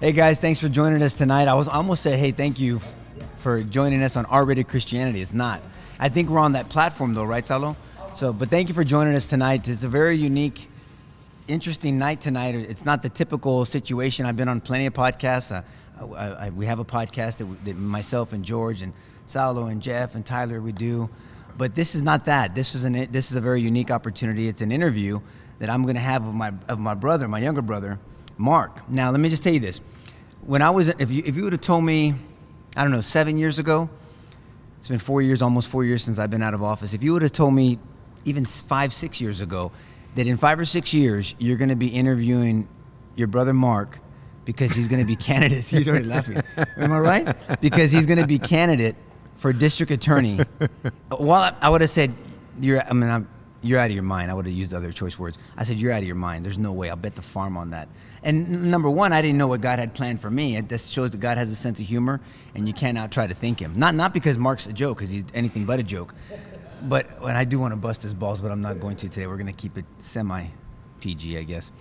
Hey guys, thanks for joining us tonight. I almost said, hey, thank you for joining us on R-Rated Christianity. It's not. I think we're on that platform though, right, Salo? But thank you for joining us tonight. It's a very unique, interesting night tonight. It's not the typical situation. I've been on plenty of podcasts. We have a podcast that myself and George and Salo and Jeff and Tyler, we do. But this is not that. This is a very unique opportunity. It's an interview that I'm going to have of my brother, my younger brother, Marc. Now, let me just tell you this. When I was, if you would have told me, I don't know, 7 years ago, it's been 4 years, almost 4 years since I've been out of office. If you would have told me even 5, 6 years ago that in 5 or 6 years, you're going to be interviewing your brother Marc because he's going to be candidate. He's already laughing. Am I right? Because he's going to be candidate for district attorney. Well, I would have said, you're out of your mind. I would have used other choice words. I said, you're out of your mind. There's no way. I'll bet the farm on that. And number one, I didn't know what God had planned for me. It just shows that God has a sense of humor, and you cannot try to think him. Not because Marc's a joke, because he's anything but a joke. But and I do want to bust his balls, but I'm not going to today. We're going to keep it semi-PG, I guess.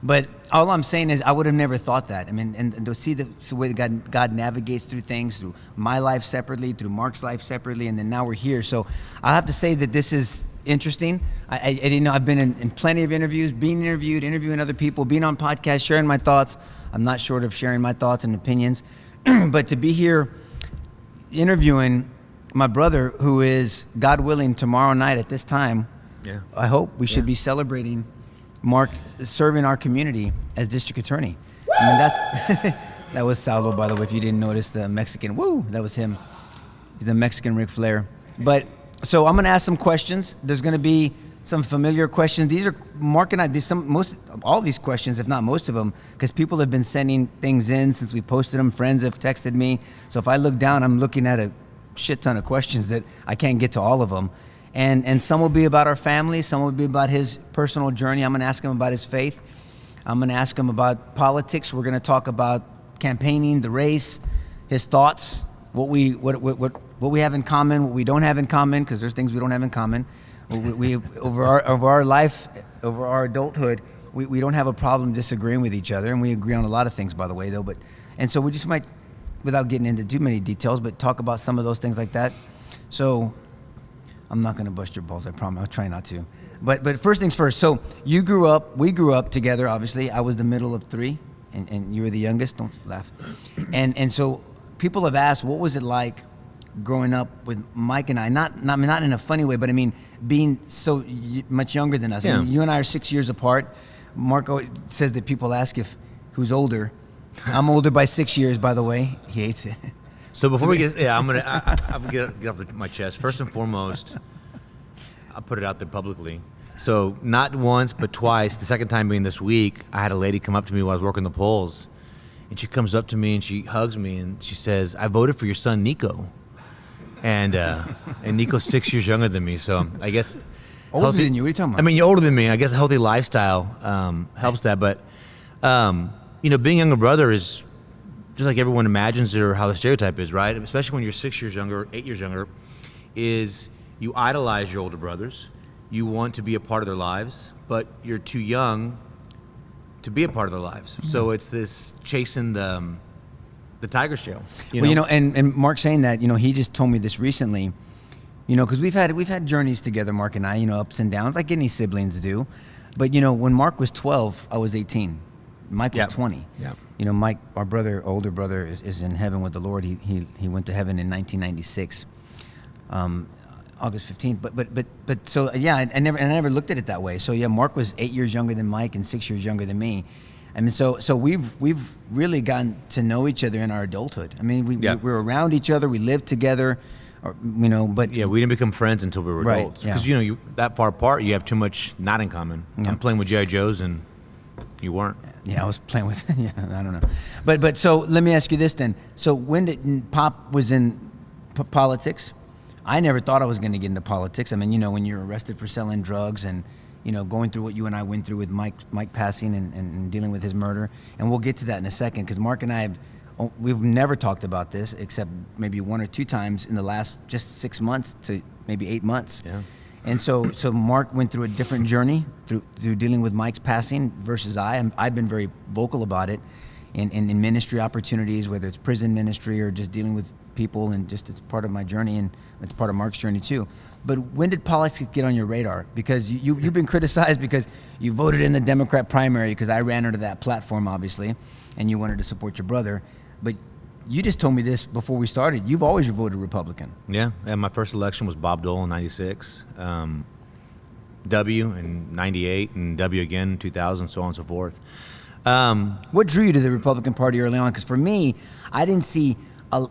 But all I'm saying is I would have never thought that. I mean, and to see the way that God navigates through things, through my life separately, through Marc's life separately, and then now we're here. So I have to say that this is interesting. I didn't know. I've been in plenty of interviews, being interviewed, interviewing other people, being on podcasts, sharing my thoughts. I'm not short of sharing my thoughts and opinions. But to be here interviewing my brother, who is, God willing, tomorrow night at this time, I hope we should be celebrating Marc serving our community as district attorney. I mean, that's that was Saulo, by the way, if you didn't notice, the Mexican. Woo, that was him. He's the Mexican Ric Flair. But so I'm going to ask some questions. There's going to be some familiar questions. These are Marc and I. All these questions, if not most of them, because people have been sending things in since we posted them. Friends have texted me. So if I look down, I'm looking at a shit ton of questions that I can't get to all of them. And some will be about our family. Some will be about his personal journey. I'm going to ask him about his faith. I'm going to ask him about politics. We're going to talk about campaigning, the race, his thoughts, what we have in common, what we don't have in common, because there's things we don't have in common. We over our life, over our adulthood, we don't have a problem disagreeing with each other, and we agree on a lot of things, by the way, though. And so we just might, without getting into too many details, but talk about some of those things like that. So I'm not going to bust your balls, I promise. I'll try not to. But first things first. So we grew up together, obviously. I was the middle of three, and you were the youngest. Don't laugh. And so people have asked, what was it like growing up with Mike and I? Not in a funny way, but I mean, being so much younger than us. Yeah. I mean, you and I are 6 years apart. Marc says that people ask who's older. I'm older by 6 years, by the way. He hates it. So before we get, I'm gonna get off my chest. First and foremost, I'll put it out there publicly. So not once, but twice. The second time being this week, I had a lady come up to me while I was working the polls, and she comes up to me and she hugs me and she says, "I voted for your son, Nico." And Nico's 6 years younger than me, so I guess older than you. What are you talking about? I mean, you're older than me. I guess a healthy lifestyle helps that, but being younger brother is just like everyone imagines or how the stereotype is, right? Especially when you're 6 years younger, 8 years younger, is you idolize your older brothers. You want to be a part of their lives, but you're too young to be a part of their lives. Mm-hmm. So it's this chasing the tiger's tail. And Marc saying that, he just told me this recently, because we've had journeys together, Marc and I, ups and downs, like any siblings do. But, when Marc was 12, I was 18. Mike was 20. Yeah. Mike, our older brother, is in heaven with the Lord. He went to heaven in 1996, August 15th. But so yeah, I never looked at it that way. So yeah, Marc was 8 years younger than Mike and 6 years younger than me. I mean, so we've really gotten to know each other in our adulthood. I mean, we're around each other. We lived together, but yeah, we didn't become friends until we were adults. Because you that far apart, you have too much not in common. Yeah. I'm playing with G.I. Joes and you weren't. Yeah, I was playing with. Yeah, I don't know. But so let me ask you this then. So when did Pop was in politics? I never thought I was going to get into politics. I mean, when you're arrested for selling drugs and going through what you and I went through with Mike passing and dealing with his murder, and we'll get to that in a second because Marc and I we've never talked about this except maybe one or two times in the last just 6 months to maybe 8 months. Yeah. And so Marc went through a different journey through dealing with Mike's passing versus I've been very vocal about it. in ministry opportunities, whether it's prison ministry or just dealing with people, and just it's part of my journey, and it's part of Marc's journey too. But when did politics get on your radar? Because you've been criticized because you voted in the Democrat primary, because I ran under that platform, obviously, and you wanted to support your brother. But you just told me this before we started. You've always voted Republican. Yeah, and my first election was Bob Dole in '96, W in '98, and W again in 2000, so on and so forth. What drew you to the Republican Party early on? Because for me, I didn't see.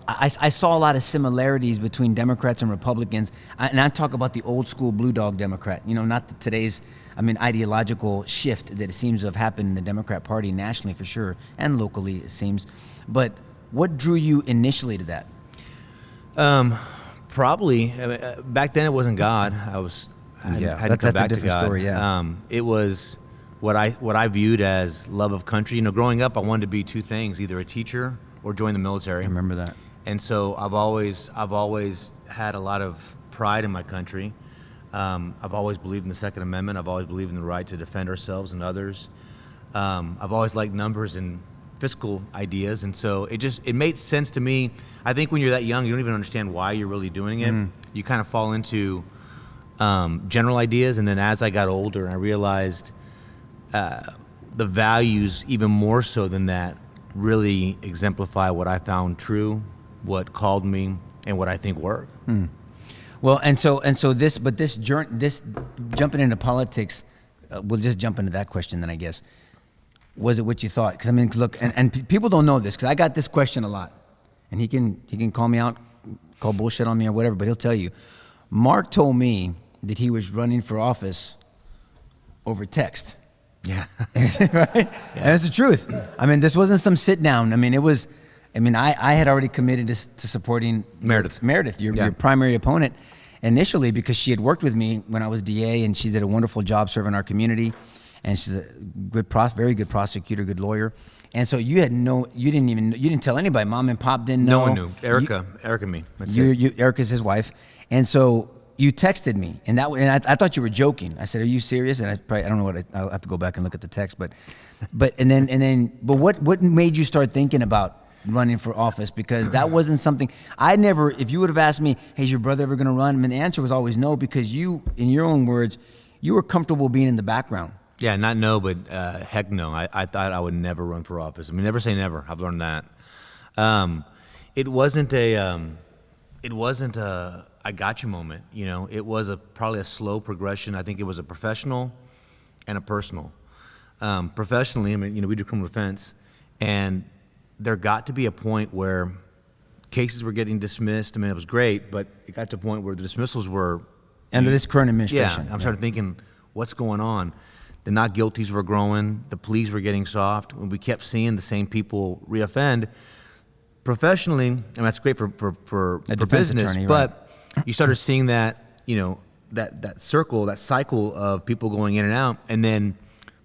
I saw a lot of similarities between Democrats and Republicans, and I talk about the old school blue dog Democrat. Not today's, ideological shift that it seems to have happened in the Democrat Party nationally for sure, and locally it seems. But what drew you initially to that? Probably back then it wasn't God. I had to come back to God. Story, yeah. It was what I viewed as love of country. Growing up, I wanted to be two things: either a teacher or join the military. I remember that. And so I've always had a lot of pride in my country. I've always believed in the Second Amendment. I've always believed in the right to defend ourselves and others. I've always liked numbers and fiscal ideas, and so it made sense to me. I think when you're that young, you don't even understand why you're really doing it. You kind of fall into general ideas, and then as I got older, I realized the values, even more so than that, really exemplify what I found true, what called me, and what I think worked. Well, and so this jumping into politics, we'll just jump into that question then, I guess. Was it what you thought? Because look, and people don't know this, because I got this question a lot, and he can call me out, call bullshit on me or whatever, but he'll tell you. Marc told me that he was running for office over text. Yeah. Right? Yeah. And that's the truth. This wasn't some sit down. It was, I had already committed to supporting Meredith, your primary opponent initially, because she had worked with me when I was DA, and she did a wonderful job serving our community, and she's a very good prosecutor, good lawyer. And so you didn't tell anybody. Mom and Pop didn't know. No one knew. Erica and me. That's it. Erica's his wife. And so you texted me, and I thought you were joking. I said, "Are you serious?" And I don't know what. I'll have to go back and look at the text, but what made you start thinking about running for office? Because that wasn't something I never. If you would have asked me, "Hey, is your brother ever going to run?" The answer was always no, because you, in your own words, you were comfortable being in the background. Yeah, not no, but heck no. I thought I would never run for office. Never say never. I've learned that. It wasn't a I got you moment. It was probably a slow progression. I think it was a professional and a personal. Professionally, we do criminal defense, and there got to be a point where cases were getting dismissed. It was great, but it got to a point where the dismissals were under this current administration. Yeah, I'm started thinking, what's going on? The not guilties were growing. The pleas were getting soft. When we kept seeing the same people reoffend. Professionally, that's great for business, attorney, but you started seeing that, that circle, that cycle of people going in and out. And then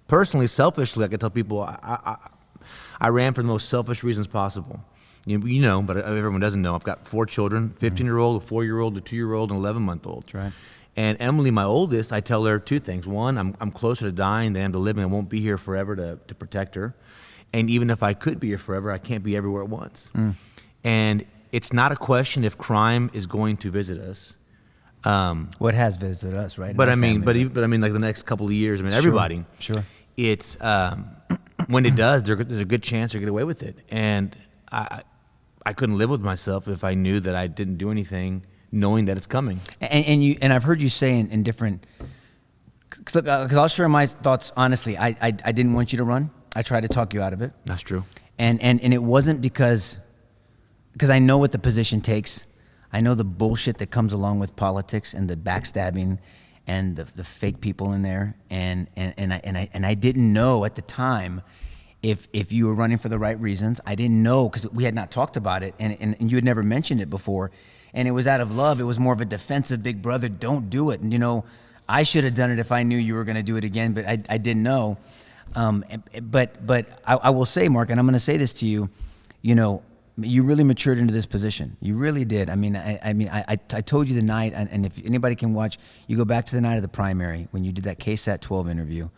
personally, selfishly, I could tell people I ran for the most selfish reasons possible. But everyone doesn't know. I've got 4 children, 15-year-old, a 4-year-old, a 2-year-old, and 11-month-old. That's right. And Emily, my oldest, I tell her 2 things. One, I'm closer to dying than I am to living. I won't be here forever to protect her. And even if I could be here forever, I can't be everywhere at once. And it's not a question if crime is going to visit us. What has visited us, right? But like the next couple of years, everybody. Sure. It's when it does, there's a good chance they're going to get away with it. And I couldn't live with myself if I knew that I didn't do anything, knowing that it's coming. And I've heard you say in different. Because I'll share my thoughts honestly. I didn't want you to run. I tried to talk you out of it. That's true. And it wasn't because I know what the position takes. I know the bullshit that comes along with politics and the backstabbing and the fake people in there. And I didn't know at the time if you were running for the right reasons. I didn't know, because we had not talked about it, and you had never mentioned it before. And it was out of love. It was more of a defensive big brother, don't do it. And I should have done it if I knew you were going to do it again, but I didn't know. But I will say, Marc, and I'm going to say this to you, you really matured into this position. You really did. I told you the night, and if anybody can watch, you go back to the night of the primary when you did that KSAT 12 interview.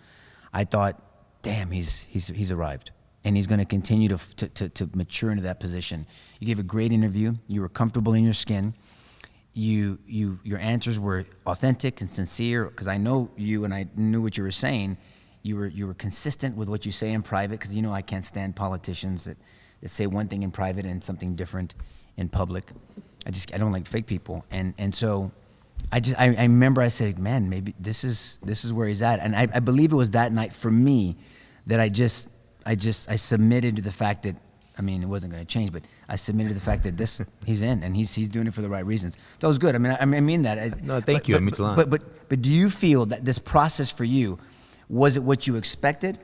I thought, damn, he's arrived. and he's going to continue to mature into that position. You gave a great interview. You were comfortable in your skin. Your answers were authentic and sincere, because I know you and I knew what you were saying. You were consistent with what you say in private, because I can't stand politicians that say one thing in private and something different in public. I don't like fake people, and so I remember I said, man, maybe this is where he's at, and I believe it was that night for me that I submitted to the fact that, it wasn't going to change, but I submitted to the fact that he's in, and he's doing it for the right reasons. That was good. I mean that. No, thank you. It means a lot. But do you feel that this process for you, was it what you expected?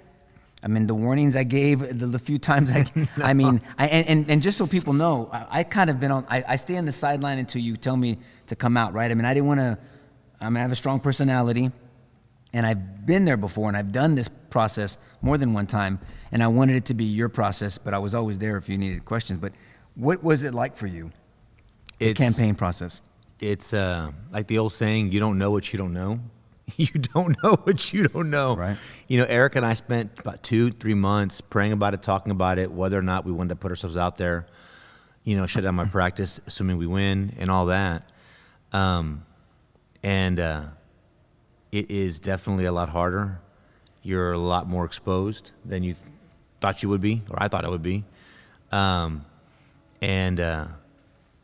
The warnings I gave, the few times and just so people know, I kind of been on. I stay on the sideline until you tell me to come out, right? I didn't want to. I have a strong personality, and I've been there before, and I've done this process more than one time, and I wanted it to be your process, but I was always there if you needed questions. But what was it like for you, the campaign process? It's like the old saying, you don't know what you don't know. You don't know what you don't know. Right. Eric and I spent about 2-3 months praying about it, talking about it, whether or not we wanted to put ourselves out there, shut down my practice, assuming we win and all that. It is definitely a lot harder. You're a lot more exposed than you thought you would be, or I thought I would be.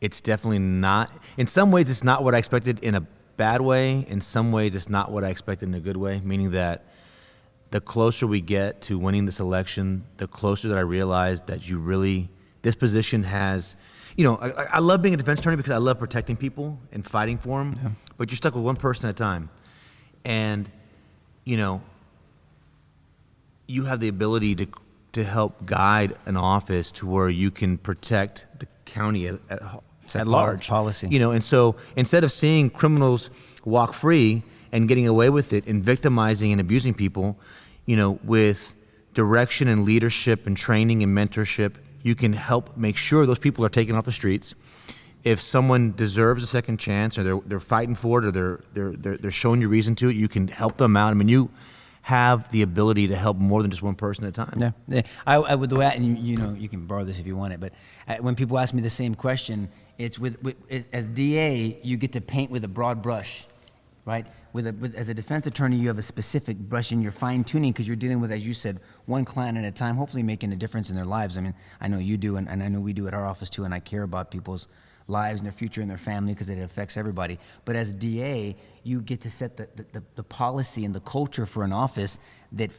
It's definitely not, in some ways it's not what I expected in a bad way. In some ways it's not what I expected in a good way, meaning that the closer we get to winning this election, the closer that I realize that this position has, I love being a defense attorney because I love protecting people and fighting for them, yeah. But you're stuck with one person at a time. And, you have the ability to help guide an office to where you can protect the county at large. Policy. And so instead of seeing criminals walk free and getting away with it and victimizing and abusing people, with direction and leadership and training and mentorship, you can help make sure those people are taken off the streets. If someone deserves a second chance, or they're fighting for it, or they're showing you reason to it, you can help them out. You have the ability to help more than just one person at a time. Yeah. I would, and you can borrow this if you want it, but when people ask me the same question, it's as DA, you get to paint with a broad brush, right? As a defense attorney, you have a specific brush, and you're fine tuning because you're dealing with, as you said, one client at a time, hopefully making a difference in their lives. I know you do, and I know we do at our office too, and I care about people's lives and their future and their family because it affects everybody. But as DA, you get to set the policy and the culture for an office that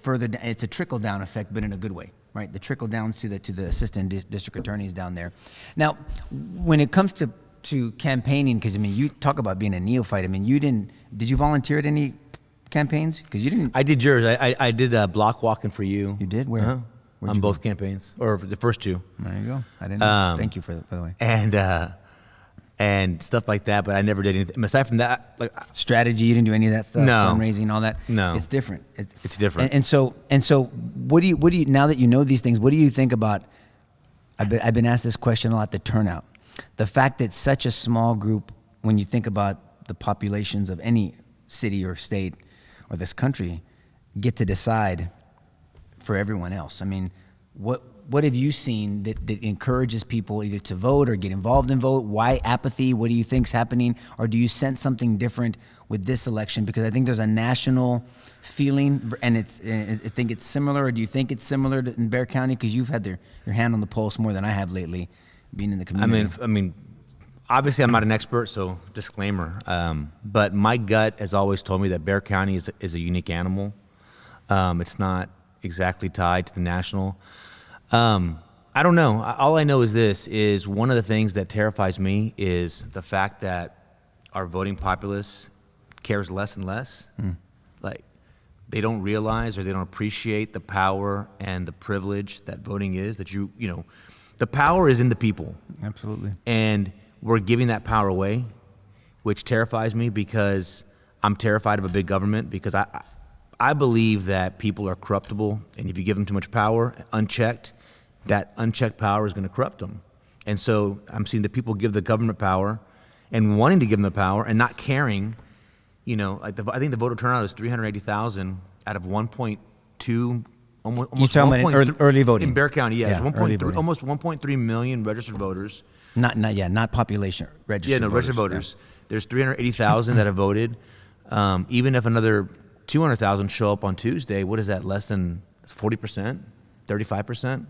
it's a trickle-down effect, but in a good way, right? The trickle-downs to the assistant district attorneys down there. Now, when it comes to campaigning, because you talk about being a neophyte. Did you volunteer at any campaigns? Because you didn't. I did yours. I did block walking for you. You did? Where? Uh-huh. On both campaigns, or the first two. There you go. I didn't know. Thank you by the way. And stuff like that, but I never did anything. Aside from that, strategy, you didn't do any of that stuff. No. Fundraising, all that. No, it's different. It's different. And so, what do you now that you know these things? What do you think about? I've been asked this question a lot. The turnout, the fact that such a small group, when you think about the populations of any city or state or this country, get to decide for everyone else. What have you seen that encourages people either to vote or get involved in vote? Why apathy? What do you think's happening? Or do you sense something different with this election? Because I think there's a national feeling, and I think it's similar. Or do you think it's similar in Bexar County? Because you've had your hand on the pulse more than I have lately, being in the community. Obviously I'm not an expert, so disclaimer. But my gut has always told me that Bexar County is a unique animal. It's not exactly tied to the national. I don't know. All I know is this, is one of the things that terrifies me is the fact that our voting populace cares less and less. They don't realize, or they don't appreciate the power and the privilege that voting is, that the power is in the people. Absolutely. And we're giving that power away, which terrifies me because I'm terrified of a big government, because I believe that people are corruptible, and if you give them too much power, unchecked, that unchecked power is going to corrupt them. And so I'm seeing that people give the government power and wanting to give them the power and not caring. I think the voter turnout is 380,000 out of 1.2 You're talking about early voting in Bexar County? Yeah, early 1.3, voting. almost 1.3 million registered voters. Not population registered. Registered voters. There's 380,000 that have voted. Even if another 200,000 show up on Tuesday, what is that? Less than 40%, 35%.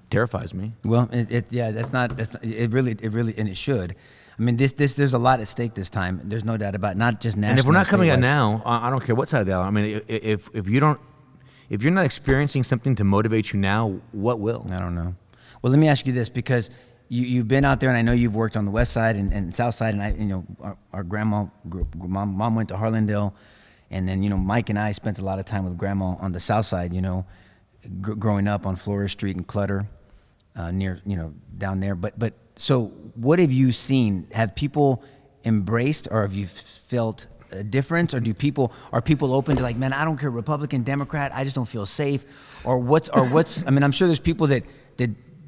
Terrifies me. Well, it really, and it should. I mean, there's a lot at stake this time. There's no doubt about it, not just national. And if we're not coming out statewide. now, I don't care what side of the aisle. I mean, if you're not experiencing something to motivate you now, what will? I don't know. Well, let me ask you this, because you've been out there, and I know you've worked on the west side and south side, and our mom went to Harlandale, and then Mike and I spent a lot of time with grandma on the south side. Growing up on Flores Street and Clutter, near down there. But so what have you seen? Have people embraced, or have you felt a difference, or are people open to, like, man, I don't care, Republican, Democrat, I just don't feel safe, or what's I mean, I'm sure there's people that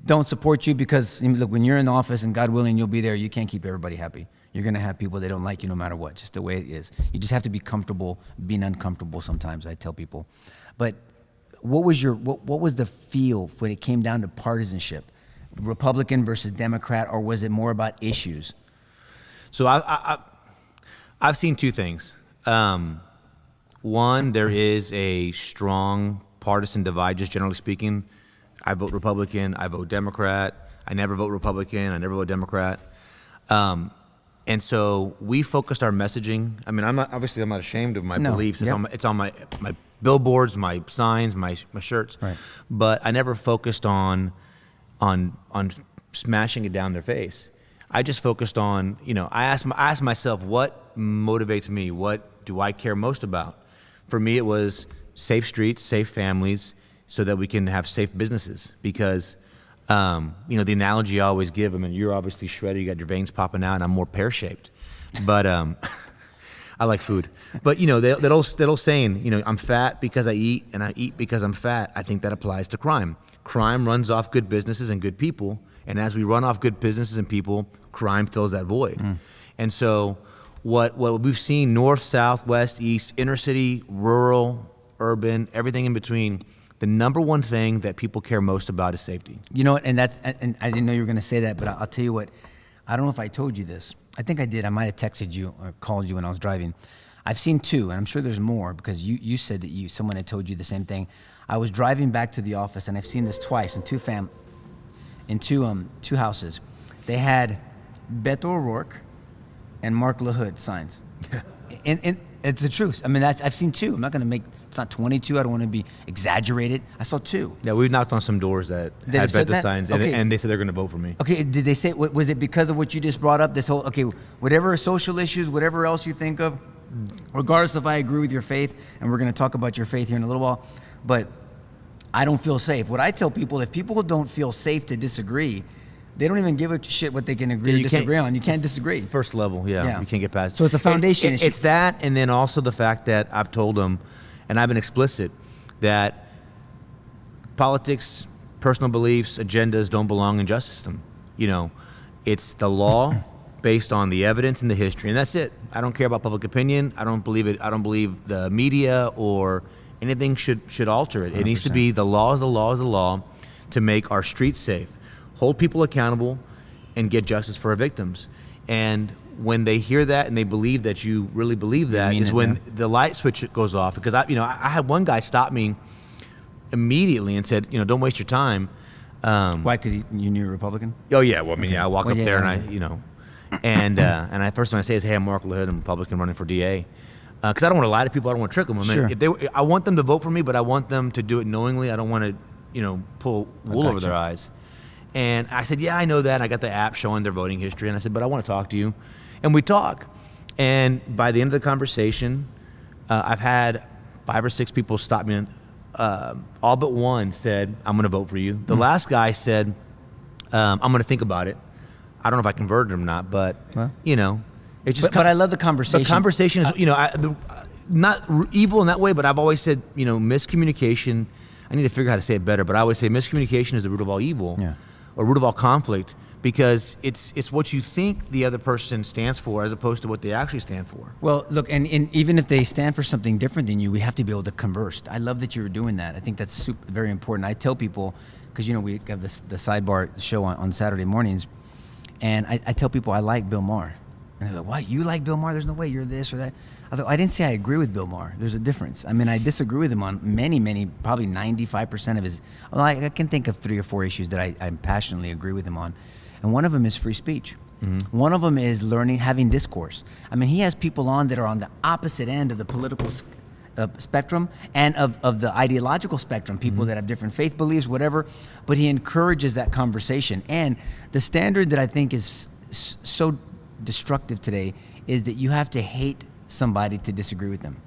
don't support you because, look, when you're in the office, and God willing you'll be there, you can't keep everybody happy. You're going to have people that don't like you no matter what, just the way it is. You just have to be comfortable being uncomfortable sometimes, I tell people. But what was the feel when it came down to partisanship, Republican versus Democrat, or was it more about issues? So I've seen two things. One, there is a strong partisan divide, just generally speaking. I vote Republican, I vote Democrat, I never vote Republican, I never vote Democrat. And so we focused our messaging. I mean, I'm not ashamed of my beliefs. It's on my billboards, my signs, my shirts. Right. But I never focused on smashing it down their face. I just focused on, I asked myself, what motivates me? What do I care most about? For me, it was safe streets, safe families, so that we can have safe businesses. Because, the analogy I always give, I mean, you're obviously shredded, you got your veins popping out, and I'm more pear-shaped. But I like food. But, that old saying, I'm fat because I eat, and I eat because I'm fat, I think that applies to crime. Crime runs off good businesses and good people, and as we run off good businesses and people, crime fills that void. And so what we've seen, north, south, west, east, inner city, rural, urban, everything in between, the number one thing that people care most about is safety. And I didn't know you were going to say that, but I'll tell you what, I don't know if I told you this. I think I did. I might have texted you or called you when I was driving. I've seen two, and I'm sure there's more, because you said that someone had told you the same thing. I was driving back to the office, and I've seen this twice in two houses. They had Beto O'Rourke and Marc Lahood signs. And it's the truth. I mean, I've seen two. I'm not going to make, it's not 22. I don't want to be exaggerated. I saw two. Yeah, we knocked on some doors that had Beto signs, and they said they're going to vote for me. Okay, did they say, was it because of what you just brought up? This whole, whatever social issues, whatever else you think of, regardless if I agree with your faith, and we're going to talk about your faith here in a little while, but I don't feel safe. What I tell people, if people don't feel safe to disagree, they don't even give a shit what they can agree or disagree on. You can't disagree. First level, yeah. You can't get past it. So it's a foundation issue. It's that, and then also the fact that I've told them, and I've been explicit, that politics, personal beliefs, agendas don't belong in justice system. It's the law based on the evidence and the history, and that's it. I don't care about public opinion. I don't believe it. I don't believe the media or anything should alter it. 100%. It needs to be the law is the law is the law to make our streets safe, hold people accountable, and get justice for our victims. And when they hear that and they believe that you really believe that is when the light switch goes off. Because I had one guy stop me immediately and said, don't waste your time. Why? Because you knew you were Republican? Oh yeah. Well, I mean, I walk up there and and I first thing I say is, hey, I'm Marc Lahood, I'm Republican running for DA. Because I don't want to lie to people. I don't want to trick them. I mean, I want them to vote for me, but I want them to do it knowingly. I don't want to, pull wool over their eyes. And I said, yeah, I know that. I got the app showing their voting history. And I said, but I want to talk to you. And we talk. And by the end of the conversation, I've had 5 or 6 people stop me. All but one said, I'm going to vote for you. The last guy said, I'm going to think about it. I don't know if I converted him or not, but, it's just. But I love the conversation. The conversation is, not evil in that way, but I've always said, miscommunication. I need to figure out how to say it better, but I always say miscommunication is the root of all evil. Yeah. Or root of all conflict, because it's what you think the other person stands for as opposed to what they actually stand for. Well, look, and even if they stand for something different than you, we have to be able to converse. I love that you're doing that. I think that's very important. I tell people, because we have the sidebar show on Saturday mornings, and I tell people I like Bill Maher. And they're like, what, you like Bill Maher? There's no way you're this or that. I thought, I didn't say I agree with Bill Maher. There's a difference. I mean, I disagree with him on many, probably 95% of his. Well, I can think of 3 or 4 issues that I passionately agree with him on. And one of them is free speech. Mm-hmm. One of them is having discourse. I mean, he has people on that are on the opposite end of the political spectrum and of the ideological spectrum, people mm-hmm. that have different faith beliefs, whatever, but he encourages that conversation. And the standard that I think is so destructive today is that you have to hate somebody to disagree with them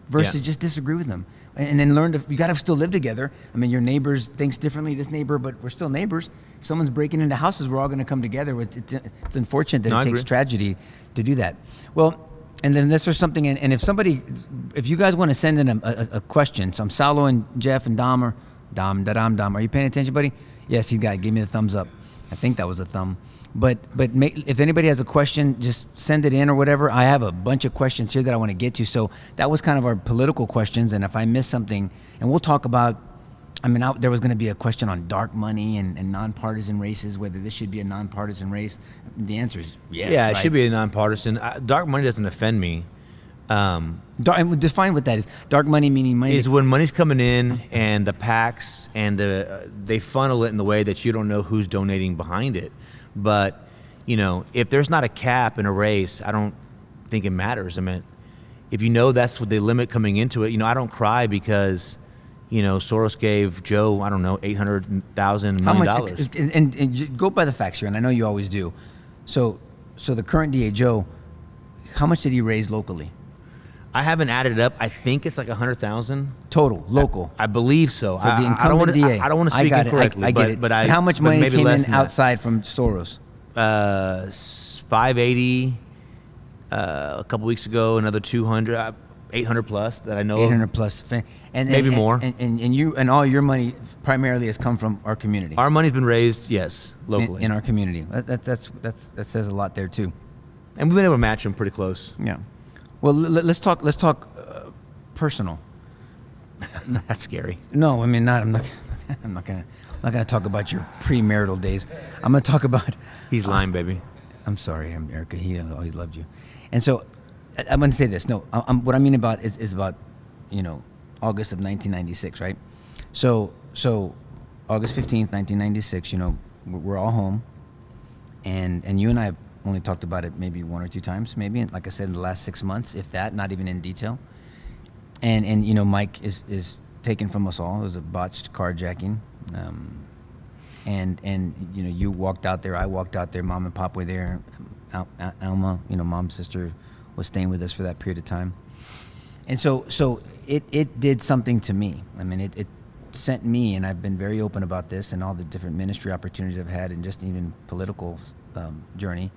versus just disagree with them. And then you got to still live together. I mean, your neighbors thinks differently, this neighbor, but we're still neighbors. If someone's breaking into houses, we're all going to come together. It's unfortunate that it takes tragedy to do that. Well, and then this or something, and if you guys want to send in a question, so I'm Salo and Jeff and Dom, are you paying attention, buddy? Yes, you got it. Give me the thumbs up. I think that was a thumb. But if anybody has a question, just send it in or whatever. I have a bunch of questions here that I want to get to. So that was kind of our political questions. And if I miss something, and we'll talk about, there was going to be a question on dark money and nonpartisan races, whether this should be a nonpartisan race. The answer is yes. Yeah, it should be a nonpartisan. Dark money doesn't offend me. Define what that is. Dark money meaning money is when money's coming in and the PACs and they funnel it in the way that you don't know who's donating behind it. But, if there's not a cap in a race, I don't think it matters. I mean, if that's what they limit coming into it, I don't cry because, Soros gave Joe, I don't know, $800,000 million. And go by the facts here, and I know you always do. So the current DA, Joe, how much did he raise locally? I haven't added it up. I think it's like 100,000 total, local. I believe so. For the incumbent DA. I don't want to speak incorrectly. I get it. But how much money came in outside from Soros? 580 a couple weeks ago. Another 200, 800 plus that I know. 800 plus, and maybe more. And all your money primarily has come from our community. Our money's been raised, yes, locally in our community. That says a lot there too. And we've been able to match them pretty close. Yeah. Well, let's talk personal. That's scary. No, I'm not gonna talk about your premarital days. I'm gonna talk about. He's lying, baby. I'm sorry, Erica. He always loved you, and so I'm gonna say this. No, what I mean about is about, August of 1996, right? So August 15th, 1996. We're all home, and you and I have only talked about it maybe 1 or 2 times, maybe. And like I said, in the last 6 months, if that, not even in detail. And Mike is taken from us all. It was a botched carjacking. And you walked out there, I walked out there, Mom and Pop were there. Alma, Mom's sister, was staying with us for that period of time. And so it did something to me. I mean, it sent me, and I've been very open about this and all the different ministry opportunities I've had and just even political journey.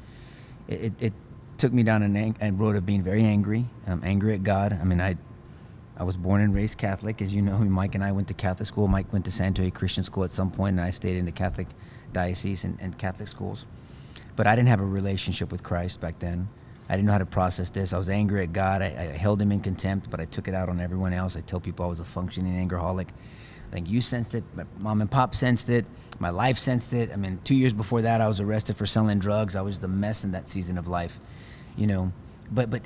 It took me down a road of being very angry. Angry at God. I mean, I was born and raised Catholic, as you know. Mike and I went to Catholic school. Mike went to San Antonio Christian School at some point, and I stayed in the Catholic diocese and Catholic schools. But I didn't have a relationship with Christ back then. I didn't know how to process this. I was angry at God. I held him in contempt, but I took it out on everyone else. I tell people I was a functioning angerholic. I think you sensed it. My mom and pop sensed it. My life sensed it. I mean, 2 years before that, I was arrested for selling drugs. I was the mess in that season of life, But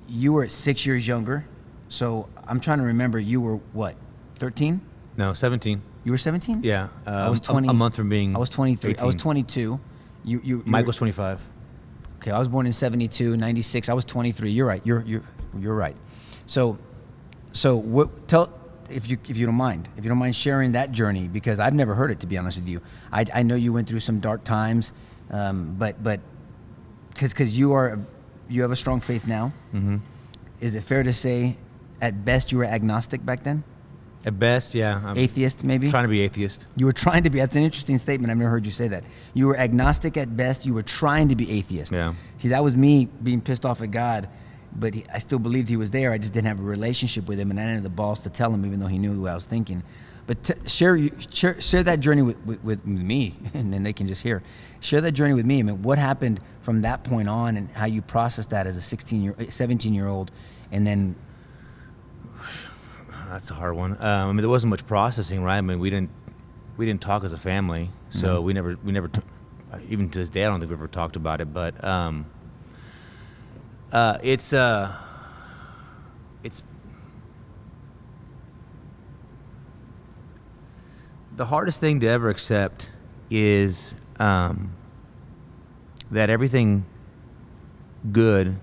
you were 6 years younger. So I'm trying to remember, you were what, 13? No, 17. You were 17? Yeah. I was 20. A month from being I was 23. 18. I was 22. Mike was 25. Okay, I was born in 72, 96. I was 23. You're right. You're right. So tell, if you don't mind sharing that journey, because I've never heard it, to be honest with you. I know you went through some dark times, but because you have a strong faith now. Mm-hmm. Is it fair to say, at best, you were agnostic back then? At best, yeah. Atheist, maybe? Trying to be atheist. You were trying to be. That's an interesting statement. I've never heard you say that. You were agnostic at best. You were trying to be atheist. Yeah. See, that was me being pissed off at God but I still believed he was there. I just didn't have a relationship with him, and I didn't have the balls to tell him, even though he knew what I was thinking. But share that journey with me, and then they can just hear. Share that journey with me. I mean, what happened from that point on, and how you processed that as a 17-year-old, and then. That's a hard one. I mean, there wasn't much processing, right? I mean, we didn't talk as a family, so we never. Even to this day, I don't think we ever talked about it. But it's the hardest thing to ever accept is that everything good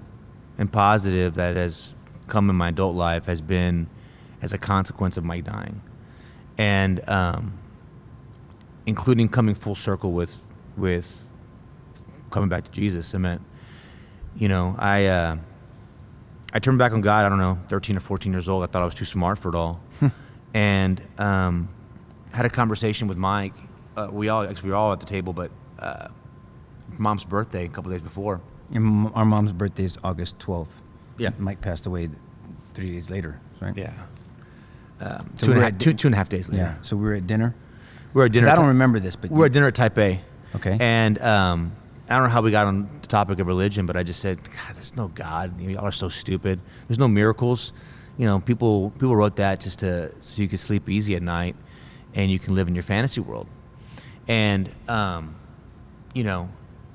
and positive that has come in my adult life has been as a consequence of my dying, and including coming full circle with coming back to Jesus. I meant, I turned back on God, I don't know, 13 or 14 years old. I thought I was too smart for it all. And had a conversation with Mike. We were all at the table, but Mom's birthday a couple days before. And our mom's birthday is August 12th. Yeah. Mike passed away 3 days later, right? Yeah. So two and a half days later. Yeah. So we were at dinner. We were at dinner. I don't remember this, but we were at dinner at Type A. Okay. And I don't know how we got on the topic of religion, but I just said, God, there's no God. Y'all are so stupid. There's no miracles. People wrote that just so you could sleep easy at night, and you can live in your fantasy world. And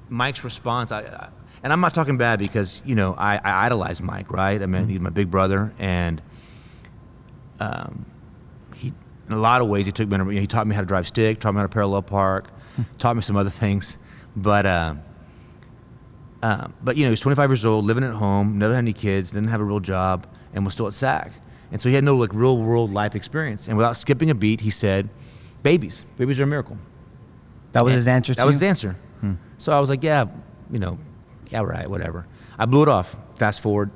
Mike's response, and I'm not talking bad because I idolize Mike, right? I mean, he's my big brother, and he, in a lot of ways, he took me under, he taught me how to drive stick, taught me how to parallel park, taught me some other things, but he was 25 years old, living at home, never had any kids, didn't have a real job, and was still at SAG, and so he had no real world life experience. And without skipping a beat, he said, "Babies are a miracle." That was his answer. That was his answer. So I was like, yeah, right, whatever. I blew it off. Fast forward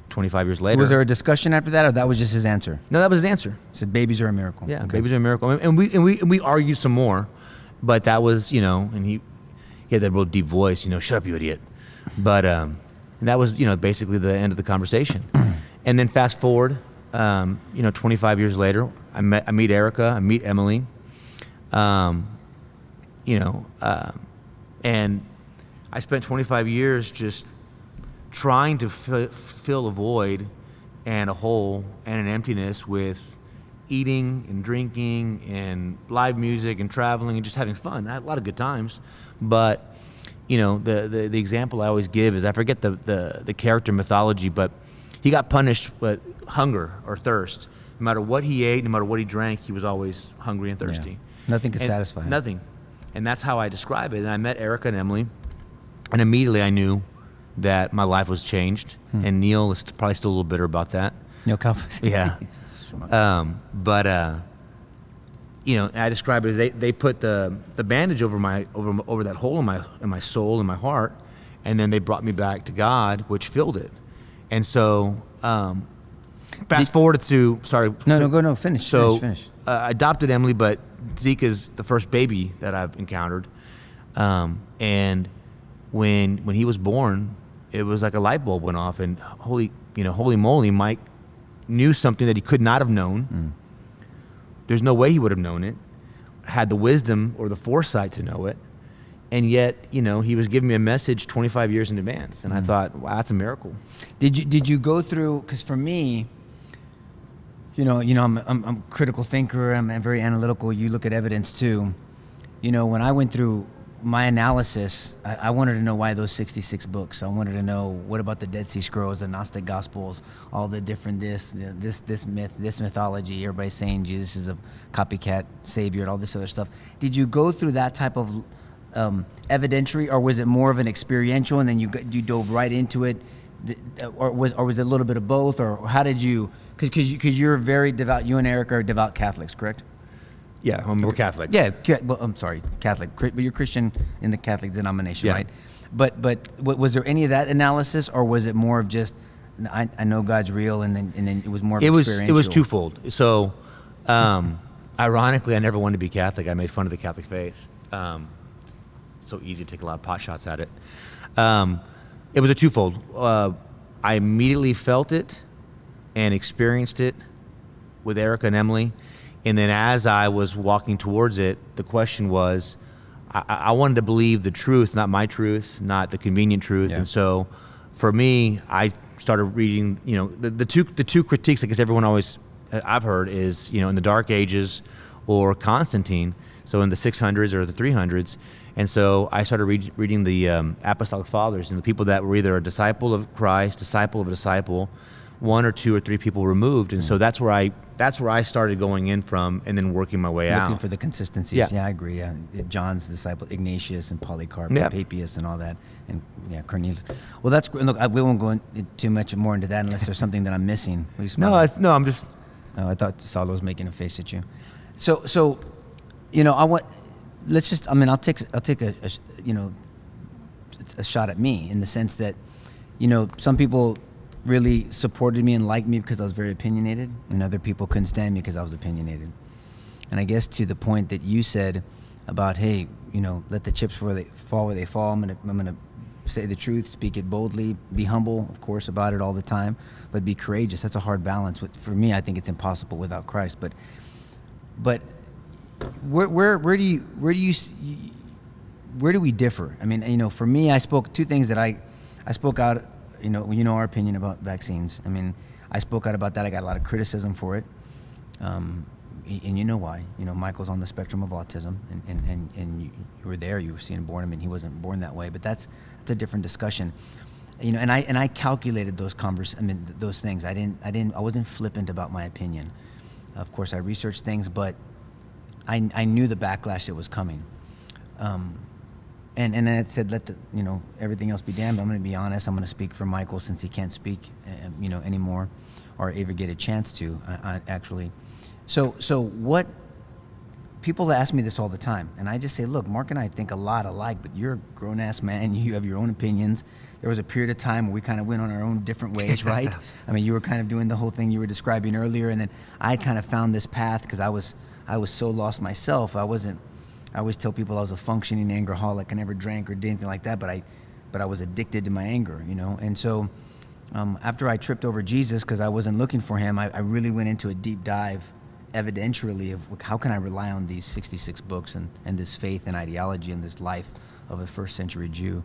25 years later. Was there a discussion after that, or that was just his answer? No, that was his answer. He said, "Babies are a miracle." Yeah, Okay. babies are a miracle. And we argued some more, but that was, and he had that real deep voice, "Shut up, you idiot." But and that was, basically the end of the conversation. And then fast forward, 25 years later, I meet Erica, I meet Emily, and I spent 25 years just trying to fill a void and a hole and an emptiness with eating and drinking and live music and traveling and just having fun. I had a lot of good times, but the example I always give is, I forget the character mythology, but he got punished with hunger or thirst. No matter what he ate, no matter what he drank, he was always hungry and thirsty. Yeah. Nothing could satisfy him. Nothing. And that's how I describe it. And I met Erica and Emily, and immediately I knew that my life was changed. And Neil is probably still a little bitter about that. Neil Kaufman. Yeah. I describe it as they put the bandage over that hole in my soul and my heart, and then they brought me back to God, which filled it. And so, fast forward to, sorry. No, finish. So, finish. I adopted Emily, but Zeke is the first baby that I've encountered. And when he was born, it was like a light bulb went off, and holy moly, Mike knew something that he could not have known. There's no way he would have known it, had the wisdom or the foresight to know it. And yet, he was giving me a message 25 years in advance. And I thought, wow, that's a miracle. Did you go through, because for me, I'm a critical thinker, I'm very analytical, you look at evidence too. When I went through my analysis, I wanted to know why those 66 books. I wanted to know, what about the Dead Sea Scrolls, the Gnostic Gospels, all the different this myth, this mythology, everybody's saying Jesus is a copycat savior and all this other stuff. Did you go through that type of evidentiary, or was it more of an experiential and then you dove right into it, or was it a little bit of both, or how did you, because you're very devout, you and Eric are devout Catholics, correct? Yeah, we're Catholic. Yeah, well, I'm sorry, Catholic, but you're Christian in the Catholic denomination, yeah. Right? But was there any of that analysis, or was it more of just, I know God's real, and then it was more of experiential? It was twofold. So, ironically, I never wanted to be Catholic. I made fun of the Catholic faith. It's so easy to take a lot of pot shots at it. It was a twofold. I immediately felt it and experienced it with Erica and Emily. And then as I was walking towards it, the question was, I wanted to believe the truth, not my truth, not the convenient truth. Yeah. And so for me, I started reading, the two critiques I guess everyone always I've heard is, in the Dark Ages or Constantine, so in the 600s or the 300s. And so I started reading the Apostolic Fathers and the people that were either a disciple of Christ, disciple of a disciple, one or two or three people removed. And so that's where I started going in from, and then working my way out. Looking for the consistencies. Yeah, I agree. Yeah. John's disciple, Ignatius and Polycarp and Papias and all that. And Cornelius. Well, that's great. Look, we won't go too much more into that unless there's something that I'm missing. I'm just... Oh, I thought Saulo was making a face at you. So, I want... Let's just... I'll take a shot at me in the sense that, some people really supported me and liked me because I was very opinionated, and other people couldn't stand me because I was opinionated. And I guess to the point that you said about, hey, let the chips fall where they fall. I'm gonna say the truth, speak it boldly, be humble, of course, about it all the time, but be courageous. That's a hard balance. For me, I think it's impossible without Christ. But where do we differ? I mean, for me, I spoke two things that I spoke out. Our opinion about vaccines. I mean, I spoke out about that. I got a lot of criticism for it. And you know why. Michael's on the spectrum of autism, and you were there. You were seeing born. I mean, he wasn't born that way, but that's a different discussion. And I calculated those those things. I wasn't flippant about my opinion. Of course, I researched things, but I knew the backlash that was coming. And then it said, let everything else be damned. I'm going to be honest. I'm going to speak for Michael since he can't speak, anymore, or ever get a chance to, actually. So what, people ask me this all the time, and I just say, look, Marc and I think a lot alike, but you're a grown-ass man. You have your own opinions. There was a period of time where we kind of went on our own different ways, right? I mean, you were kind of doing the whole thing you were describing earlier, and then I kind of found this path because I was so lost myself. I always tell people I was a functioning angerholic. I never drank or did anything like that, but I was addicted to my anger, And so after I tripped over Jesus because I wasn't looking for him, I really went into a deep dive evidentially of how can I rely on these 66 books and this faith and ideology and this life of a first century Jew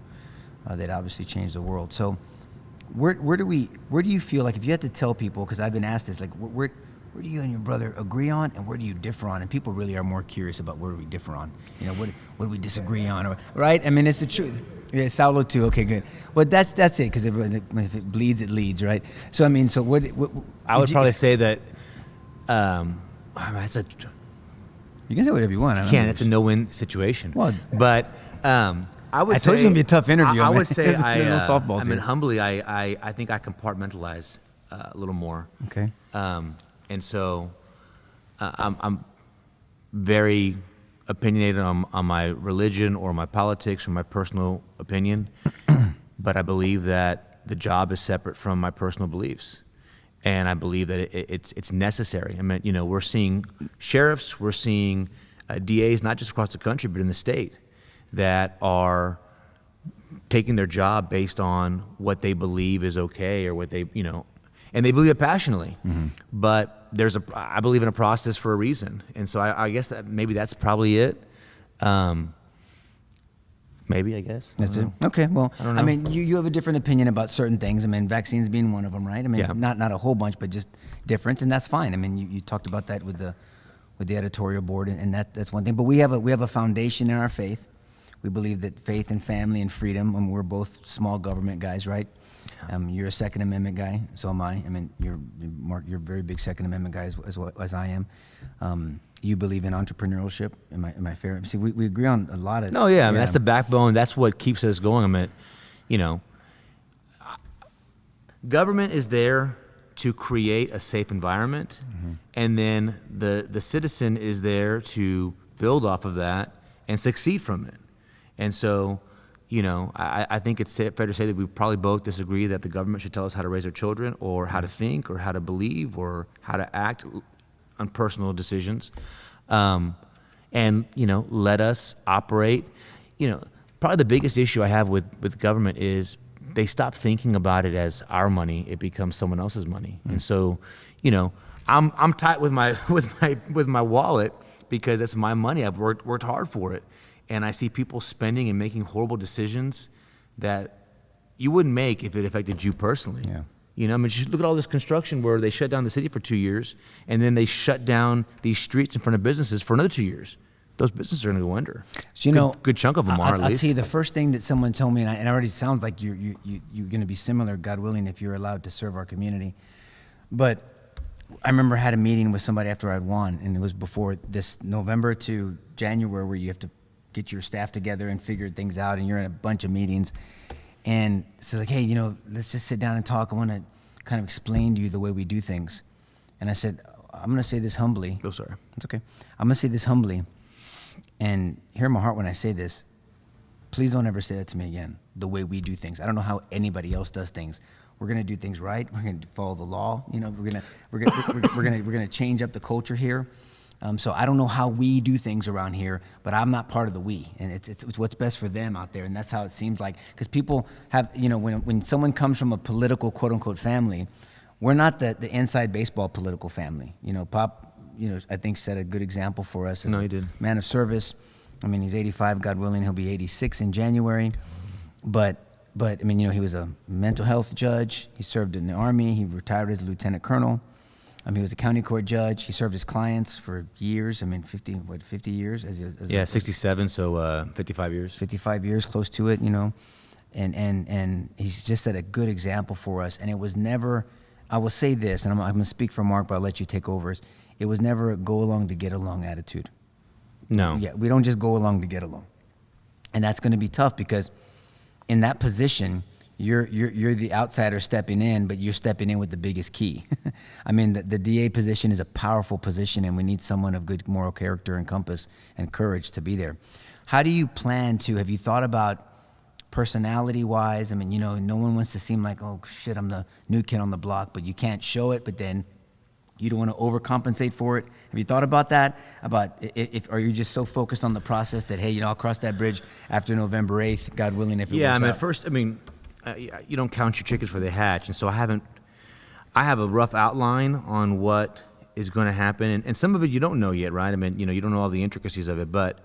that obviously changed the world. So where do you feel like, if you had to tell people, because I've been asked this, like where do you and your brother agree on, and where do you differ on? And people really are more curious about where do we differ on. What do we disagree on, right? I mean, it's the truth. Yeah, Saulo too. Okay, good. Well, that's it, because if it bleeds, it leads, right? So I mean, so what I would probably say that it's a... You can say whatever you want. It's a no-win situation. Well, but I would say... I told you it was going to be a tough interview. I would say softballs here. humbly, I think I compartmentalize a little more. Okay. And so I'm very opinionated on my religion or my politics or my personal opinion, but I believe that the job is separate from my personal beliefs. And I believe that it's necessary. I mean, we're seeing sheriffs, we're seeing DAs, not just across the country, but in the state, that are taking their job based on what they believe is okay, or what they, and they believe it passionately. Mm-hmm. But I believe in a process for a reason. And so I guess that maybe that's probably it. Maybe, I guess. That's it. Okay, well, I mean, you have a different opinion about certain things. I mean, vaccines being one of them, right? I mean, not a whole bunch, but just difference, and that's fine. I mean, you talked about that with the editorial board, and that's one thing. But we have a foundation in our faith. We believe that faith and family and freedom, and we're both small government guys, right? You're a Second Amendment guy, so am I. I mean, Marc, you're a very big Second Amendment guy as I am. You believe in entrepreneurship. Am I fair? See, we agree on a lot of... No, yeah. I mean, that's the backbone. That's what keeps us going. I mean, government is there to create a safe environment, mm-hmm. and then the citizen is there to build off of that and succeed from it. And so, I think it's fair to say that we probably both disagree that the government should tell us how to raise our children, or how to think, or how to believe, or how to act on personal decisions, and let us operate. Probably the biggest issue I have with government is they stop thinking about it as our money. It becomes someone else's money. And so, you know, I'm tight with my with my wallet because that's my money. I've worked hard for it, and I see people spending and making horrible decisions that you wouldn't make if it affected you personally. Yeah. You know, I mean, just look at all this construction where they shut down the city for 2 years, and then they shut down these streets in front of businesses for another 2 years. Those businesses are going to go under. So, you know, good chunk of them are, at I'll least. tell you the first thing that someone told me, and it already sounds like you're going to be similar, God willing, if you're allowed to serve our community. But I remember I had a meeting with somebody after I'd won, and it was before this November to January where you have to get your staff together and figure things out, and you're in a bunch of meetings. And so like, hey, you know, let's just sit down and talk. I want to kind of explain to you the way we do things. And I said, I'm going to say this humbly. Oh, sorry. It's okay. I'm going to say this humbly. And hear my heart when I say this. Please don't ever say that to me again, the way we do things. I don't know how anybody else does things. We're going to do things right. We're going to follow the law. You know, we're going to change up the culture here. So I don't know how we do things around here, but I'm not part of the we, and it's what's best for them out there, and that's how it seems like. Because people have, you know, when someone comes from a political quote unquote family, we're not the inside baseball political family. You know, Pop, you know, I think set a good example for us. As No, he did. Man of service. I mean, he's 85. God willing, he'll be 86 in January. But I mean, you know, he was a mental health judge. He served in the Army. He retired as a lieutenant colonel. He was a county court judge. He served his clients for years. I mean, 50 years? Yeah, 67, so 55 years. 55 years, close to it, you know. And he's just set a good example for us. And it was never, I will say this, and I'm going to speak for Marc, but I'll let you take over. It was never a go along to get along attitude. No. Yeah, we don't just go along to get along. And that's going to be tough because in that position, you're the outsider stepping in, but you're stepping in with the biggest key. I mean, the DA position is a powerful position, and we need someone of good moral character and compass and courage to be there. How do you plan to, have you thought about personality-wise? I mean, you know, no one wants to seem like, oh, shit, I'm the new kid on the block, but you can't show it, but then you don't want to overcompensate for it. Have you thought about that? About if are you just so focused on the process that, hey, you know, I'll cross that bridge after November 8th, God willing, if it Yeah, works I mean, out. at first, I mean, you don't count your chickens before they hatch, and so I have a rough outline on what is going to happen, and some of it you don't know yet, right? I mean, you know, you don't know all the intricacies of it, but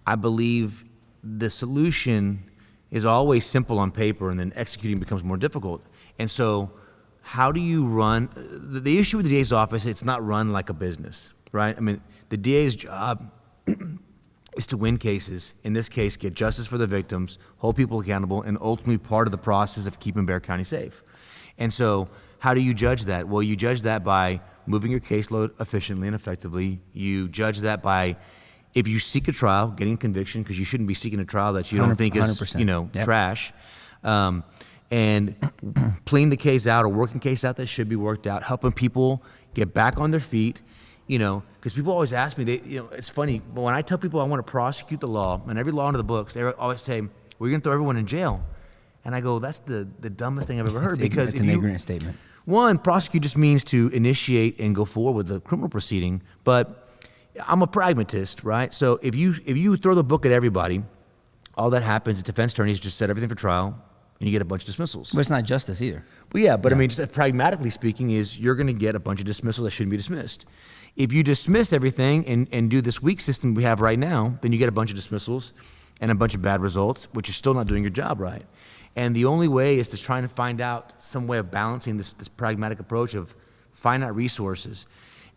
I believe the solution is always simple on paper, and then executing becomes more difficult. And so, how do you run the issue with the DA's office? It's not run like a business, right? I mean, the DA's job is to win cases, in this case, get justice for the victims, hold people accountable, and ultimately part of the process of keeping Bexar County safe. And so how do you judge that? Well, you judge that by moving your caseload efficiently and effectively. You judge that by, if you seek a trial, getting conviction, because you shouldn't be seeking a trial that you don't think is, 100%. you know, Yep. trash. And pleading the case out or working case out that should be worked out, helping people get back on their feet. You know, because people always ask me, you know, it's funny, but when I tell people I want to prosecute the law and every law under the books, they always say, well, you're going to throw everyone in jail. And I go, that's the dumbest thing I've ever heard. Because it's an ignorant statement. One, prosecute just means to initiate and go forward with the criminal proceeding. But I'm a pragmatist, right? So if you throw the book at everybody, all that happens is defense attorneys just set everything for trial, and you get a bunch of dismissals. But it's not justice either. Well, yeah, but I mean, just pragmatically speaking, is you're going to get a bunch of dismissals that shouldn't be dismissed. If you dismiss everything and do this weak system we have right now, then you get a bunch of dismissals and a bunch of bad results, which is still not doing your job right. And the only way is to try and find out some way of balancing this pragmatic approach of finite resources.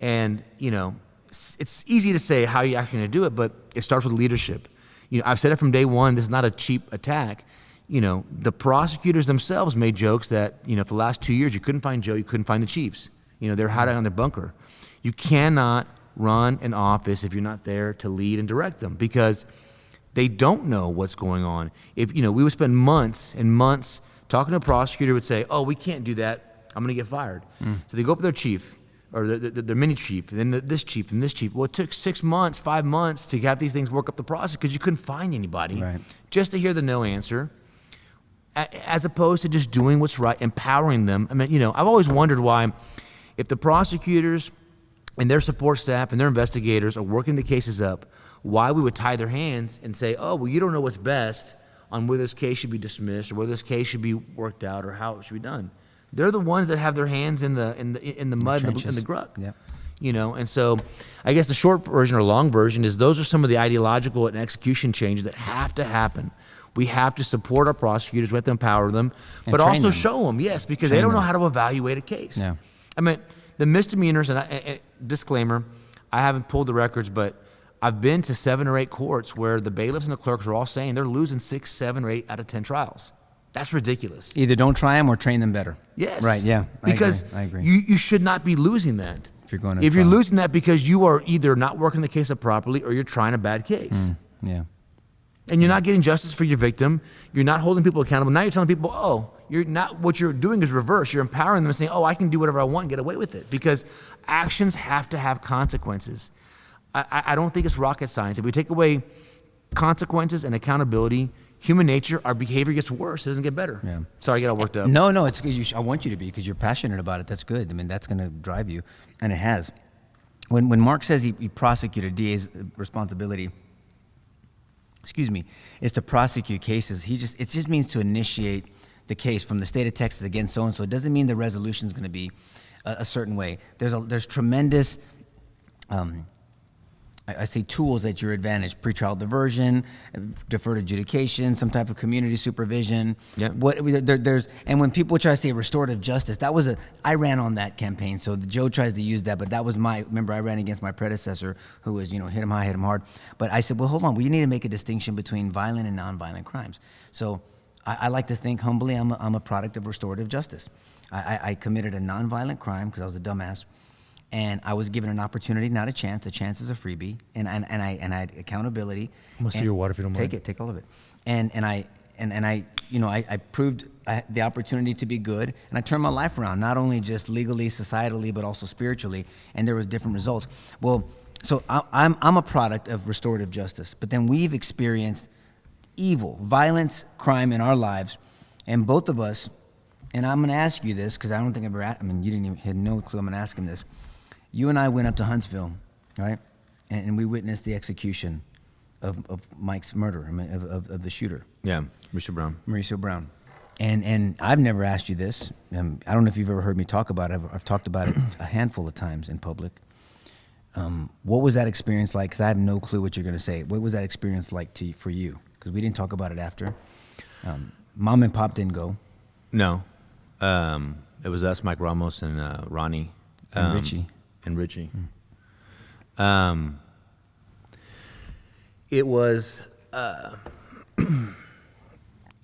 And, you know, it's easy to say how you're actually going to do it, but it starts with leadership. You know, I've said it from day one, this is not a cheap attack. You know, the prosecutors themselves made jokes that, you know, for the last 2 years, you couldn't find Joe, you couldn't find the chiefs. You know, they're hiding on their bunker. You cannot run an office if you're not there to lead and direct them, because they don't know what's going on. If, you know, we would spend months and months talking to a prosecutor who would say, oh, we can't do that, I'm going to get fired. So they go up to their chief, or their mini chief, and then this chief, and this chief. Well, it took 6 months, 5 months to have these things work up the process because you couldn't find anybody just to hear the no answer, as opposed to just doing what's right, empowering them. I mean, you know, I've always wondered why, if the prosecutors and their support staff and their investigators are working the cases up, why we would tie their hands and say, oh, well, you don't know what's best. on whether this case should be dismissed or whether this case should be worked out or how it should be done. They're the ones that have their hands in the mud and the gruck. Yep. You know, and so I guess the short version or long version is those are some of the ideological and execution changes that have to happen. We have to support our prosecutors, we have to empower them, but also show them, yes, because they don't know how to evaluate a case. Yeah. I mean, the misdemeanors, and disclaimer, I haven't pulled the records, but I've been to 7 or 8 courts where the bailiffs and the clerks are all saying they're losing 6, 7, or 8 out of 10 trials. That's ridiculous. Either don't try them or train them better. Yes. Right, yeah. Because I agree. You should not be losing that. If you're losing that because you are either not working the case up properly or you're trying a bad case. Yeah. And you're not getting justice for your victim. You're not holding people accountable. Now you're telling people, oh, you're not. What you're doing is reverse. You're empowering them and saying, oh, I can do whatever I want and get away with it. Because actions have to have consequences. I don't think it's rocket science. If we take away consequences and accountability, human nature, our behavior gets worse. It doesn't get better. Yeah. Sorry, I got all worked up. No, it's good. I want you to be because you're passionate about it. That's good. I mean, that's going to drive you, and it has. When Marc says he prosecuted, DA's responsibility, is to prosecute cases. It just means to initiate the case from the state of Texas against so and so. It doesn't mean the resolution is going to be a certain way. There's tremendous. I say tools at your advantage: pretrial diversion, deferred adjudication, some type of community supervision. Yeah. And when people try to say restorative justice, I ran on that campaign. So Joe tries to use that, but that was remember I ran against my predecessor who was, hit him high, hit him hard. But I said, well, hold on, we need to make a distinction between violent and nonviolent crimes. So I like to think humbly I'm a product of restorative justice. I committed a nonviolent crime because I was a dumbass. And I was given an opportunity, not a chance. A chance is a freebie, and I had accountability. I'm gonna steal your water if you don't mind. Take all of it. And I proved the opportunity to be good, and I turned my life around, not only just legally, societally, but also spiritually. And there was different results. Well, so I'm a product of restorative justice, but then we've experienced evil, violence, crime in our lives, and both of us. And I'm going to ask you this because I don't think I've ever. You had no clue. I'm going to ask him this. You and I went up to Huntsville, right? And we witnessed the execution of Mike's murder, of the shooter. Yeah, Mauricio Brown. And I've never asked you this. I don't know if you've ever heard me talk about it. I've talked about it a handful of times in public. What was that experience like? Because I have no clue what you're going to say. What was that experience like for you? Because we didn't talk about it after. Mom and Pop didn't go. No. It was us, Mike Ramos, and Ronnie. And Richie. It was,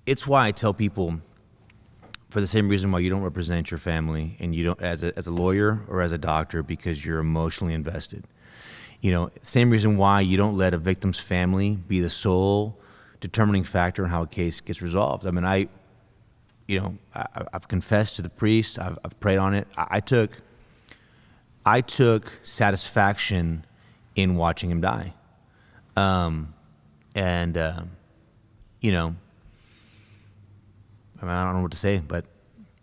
it's why I tell people, for the same reason why you don't represent your family and you don't, as a lawyer or as a doctor, because you're emotionally invested. Same reason why you don't let a victim's family be the sole determining factor in how a case gets resolved. I mean, I've confessed to the priest. I've prayed on it. I took satisfaction in watching him die. I don't know what to say, but.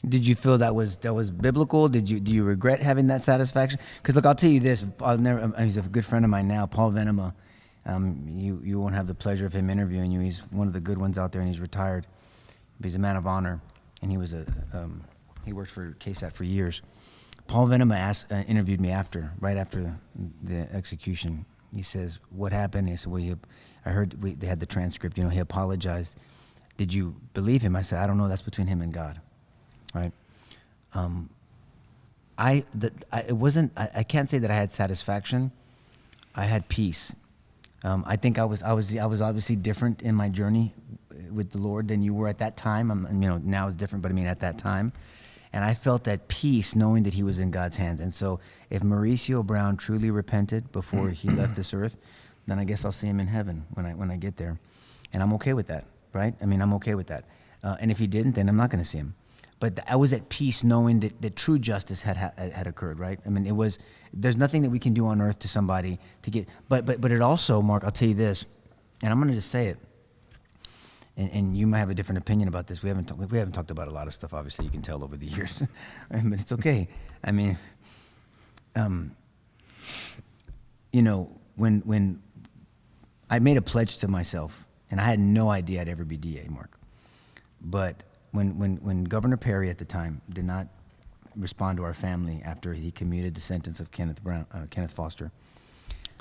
Did you feel that was biblical? Do you regret having that satisfaction? Because look, I'll tell you this. He's a good friend of mine now, Paul Venema. You won't have the pleasure of him interviewing you. He's one of the good ones out there, and he's retired. But he's a man of honor, and he was he worked for KSAT for years. Paul Venema interviewed me right after the execution. He says, "What happened?" He said, "Well, I heard they had the transcript. He apologized. Did you believe him?" I said, "I don't know. That's between him and God." Right? I can't say that I had satisfaction. I had peace. I think I was obviously different in my journey with the Lord than you were at that time. Now it's different, but at that time. And I felt that peace knowing that he was in God's hands. And so if Mauricio Brown truly repented before he left this earth, then I guess I'll see him in heaven when I get there. And I'm okay with that, right? I'm okay with that. And if he didn't, then I'm not going to see him. But I was at peace knowing that true justice had occurred, right? There's nothing that we can do on earth to somebody to get, but it also, Marc, I'll tell you this, and I'm going to just say it, and you might have a different opinion about this. We haven't talked about a lot of stuff, obviously, you can tell over the years, but it's okay. When I made a pledge to myself, And I had no idea I'd ever be DA, Mark. But when Governor Perry at the time did not respond to our family after he commuted the sentence of Kenneth Foster,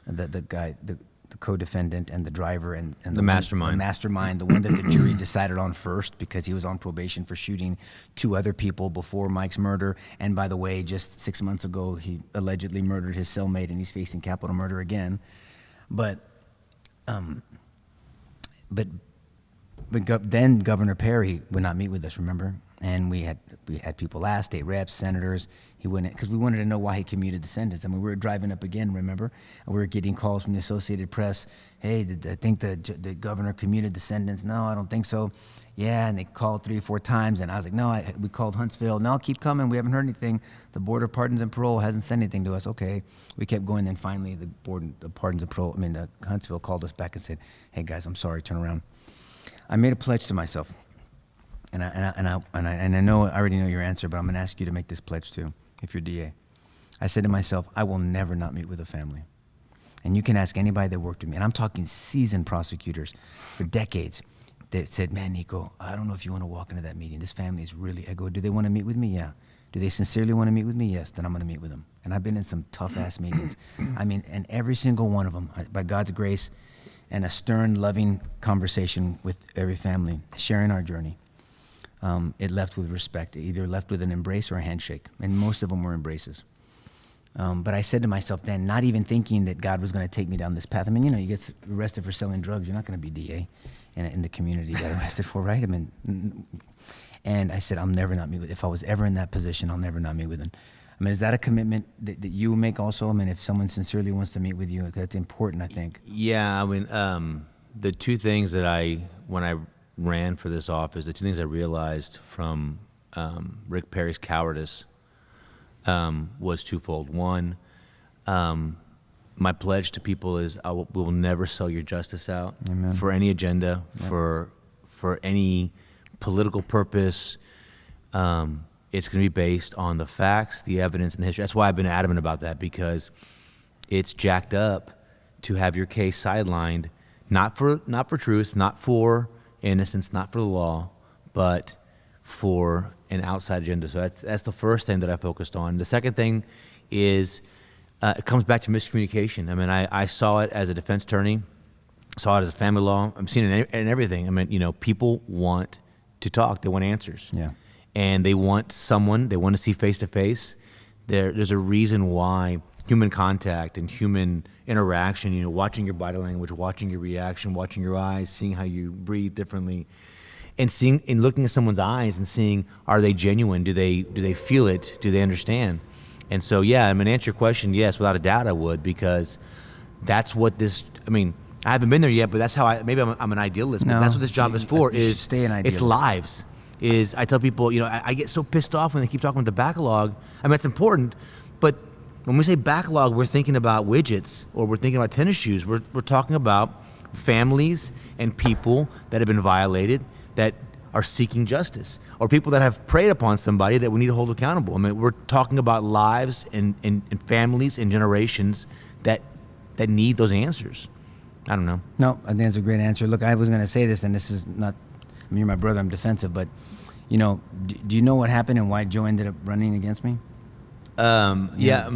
the guy, the co-defendant and the driver and the mastermind, the one that the jury decided on first because he was on probation for shooting 2 other people before Mike's murder. And by the way, just 6 months ago, he allegedly murdered his cellmate and he's facing capital murder again. But then Governor Perry would not meet with us, remember? And we had people ask, state reps, senators. He wouldn't, because we wanted to know why he commuted the sentence. I mean, we were driving up again, remember? And we were getting calls from the Associated Press. Hey, I think the governor commuted the sentence. No, I don't think so. Yeah, and they called 3 or 4 times, and I was like, no, we called Huntsville. No, keep coming. We haven't heard anything. The Board of Pardons and Parole hasn't sent anything to us. Okay. We kept going, then finally the Pardons and Parole, Huntsville called us back and said, hey, guys, I'm sorry, turn around. I made a pledge to myself. And I know I already know your answer, but I'm going to ask you to make this pledge too, if you're DA. I said to myself, I will never not meet with a family. And you can ask anybody that worked with me, and I'm talking seasoned prosecutors for decades that said, man, Nico, I don't know if you want to walk into that meeting. This family is really, I go, do they want to meet with me? Yeah. Do they sincerely want to meet with me? Yes. Then I'm going to meet with them. And I've been in some tough-ass meetings. I mean, and every single one of them, by God's grace, and a stern, loving conversation with every family, sharing our journey. It left with respect. It either left with an embrace or a handshake, and most of them were embraces. But I said to myself then, not even thinking that God was going to take me down this path. I mean, you get arrested for selling drugs. You're not going to be DA in the community you got arrested for, right? I mean, and I said, I'll never not meet with. If I was ever in that position, I'll never not meet with them. I mean, is that a commitment that you make also? I mean, if someone sincerely wants to meet with you, that's important, I think. Yeah, I mean, the 2 things that when I ran for this office, the 2 things I realized from Rick Perry's cowardice was twofold. One, my pledge to people is we will never sell your justice out. Amen. For any agenda, yep. for any political purpose. It's going to be based on the facts, the evidence, and the history. That's why I've been adamant about that, because it's jacked up to have your case sidelined, not for truth, not for innocence, not for the law, but for an outside agenda. So that's the first thing that I focused on. The second thing is it comes back to miscommunication. I mean, I saw it as a defense attorney, saw it as a family law. I'm seeing it in everything. I mean, people want to talk. They want answers. Yeah. And they want to see face to face. There's a reason why human contact and human interaction, watching your body language, watching your reaction, watching your eyes, seeing how you breathe differently, and looking at someone's eyes and seeing, are they genuine? Do they feel it? Do they understand? And so, yeah, I mean, to answer your question, yes, without a doubt I would, because that's what I haven't been there yet, but that's how maybe I'm an idealist, but that's what this job is for, stay an idealist. It's lives. I tell people, I get so pissed off when they keep talking about the backlog. I mean, it's important, but when we say backlog, we're thinking about widgets or we're thinking about tennis shoes. We're talking about families and people that have been violated that are seeking justice, or people that have preyed upon somebody that we need to hold accountable. I mean, we're talking about lives and families and generations that need those answers. I don't know. No, I think that's a great answer. Look, I was going to say this, and this is not, you're my brother, I'm defensive, but, do you know what happened and why Joe ended up running against me? Yeah.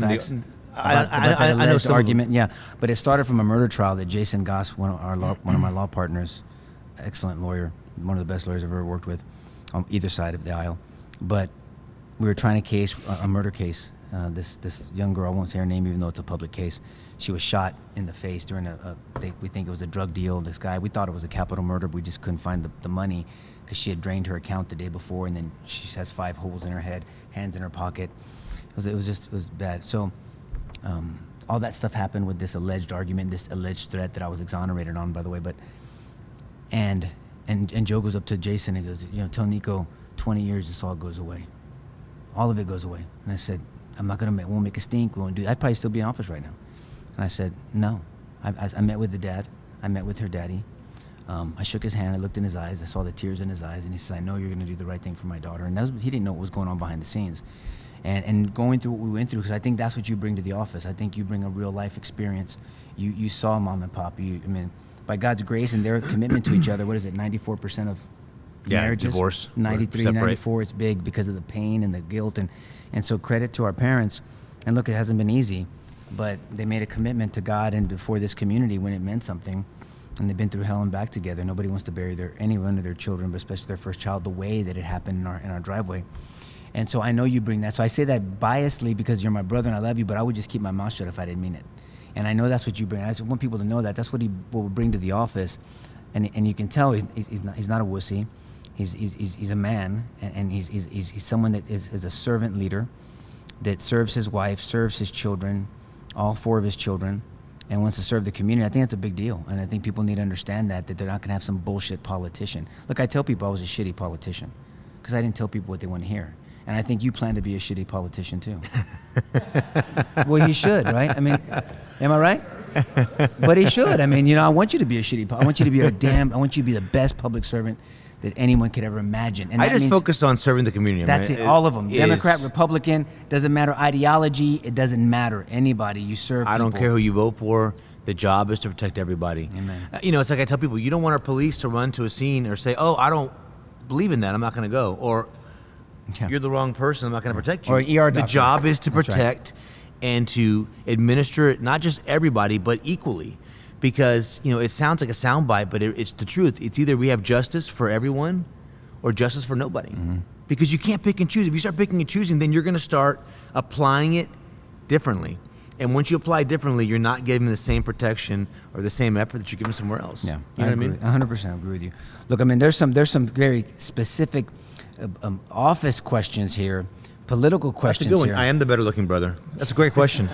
I know some argument. Yeah, but it started from a murder trial that Jason Goss, one of my law partners, excellent lawyer, one of the best lawyers I've ever worked with, on either side of the aisle. But we were trying to case a murder case. This young girl, I won't say her name even though it's a public case. She was shot in the face during we think it was a drug deal. This guy, we thought it was a capital murder, but we just couldn't find the money because she had drained her account the day before, and then she has 5 holes in her head, hands in her pocket. It was bad. So all that stuff happened with this alleged argument, this alleged threat that I was exonerated on, by the way. But and Joe goes up to Jason and goes, tell Nico, 20 years, this all goes away. All of it goes away. And I said, won't make a stink. We won't do. I'd probably still be in office right now. And I said, no. I met with the dad. I met with her daddy. I shook his hand. I looked in his eyes. I saw the tears in his eyes, and he said, I know you're going to do the right thing for my daughter. And he didn't know what was going on behind the scenes. and going through what we went through, because I think that's what you bring to the office. I think you bring a real life experience. You saw mom and pop. By God's grace and their commitment to each other, what is it, 94% of marriages? Divorce. 93, 94, it's big because of the pain and the guilt. And so credit to our parents. And look, it hasn't been easy, but they made a commitment to God and before this community when it meant something. And they've been through hell and back together. Nobody wants to bury any one of their children, but especially their first child, the way that it happened in our driveway. And so I know you bring that. So I say that biasly because you're my brother and I love you, but I would just keep my mouth shut if I didn't mean it. And I know that's what you bring. I just want people to know that. That's what will bring to the office. And you can tell he's not a wussy. He's a man, and he's someone that is a servant leader that serves his wife, serves his children, all 4 of his children, and wants to serve the community. I think that's a big deal. And I think people need to understand that they're not going to have some bullshit politician. Look, I tell people I was a shitty politician because I didn't tell people what they want to hear. And I think you plan to be a shitty politician too. Well, he should, right? I mean, am I right? But he should. I mean, I want you to be a shitty. I want you to be I want you to be the best public servant that anyone could ever imagine. And I just focus on serving the community. That's it. All of them. Democrat, Republican, doesn't matter ideology. It doesn't matter. Anybody, you serve people. I don't care who you vote for. The job is to protect everybody. Amen. It's like I tell people, you don't want our police to run to a scene or say, oh, I don't believe in that, I'm not going to go. Or you're the wrong person, I'm not going to protect you. Or ER doctor. The job is to protect and to administer it, not just everybody, but equally. Because, it sounds like a soundbite, but it's the truth. It's either we have justice for everyone or justice for nobody. Mm-hmm. Because you can't pick and choose. If you start picking and choosing, then you're going to start applying it differently. And once you apply differently, you're not getting the same protection or the same effort that you're giving somewhere else. Yeah, you know what I mean? 100% agree with you. Look, there's some very specific office questions here. Political questions. That's a good one. Here. I am the better looking brother. That's a great question.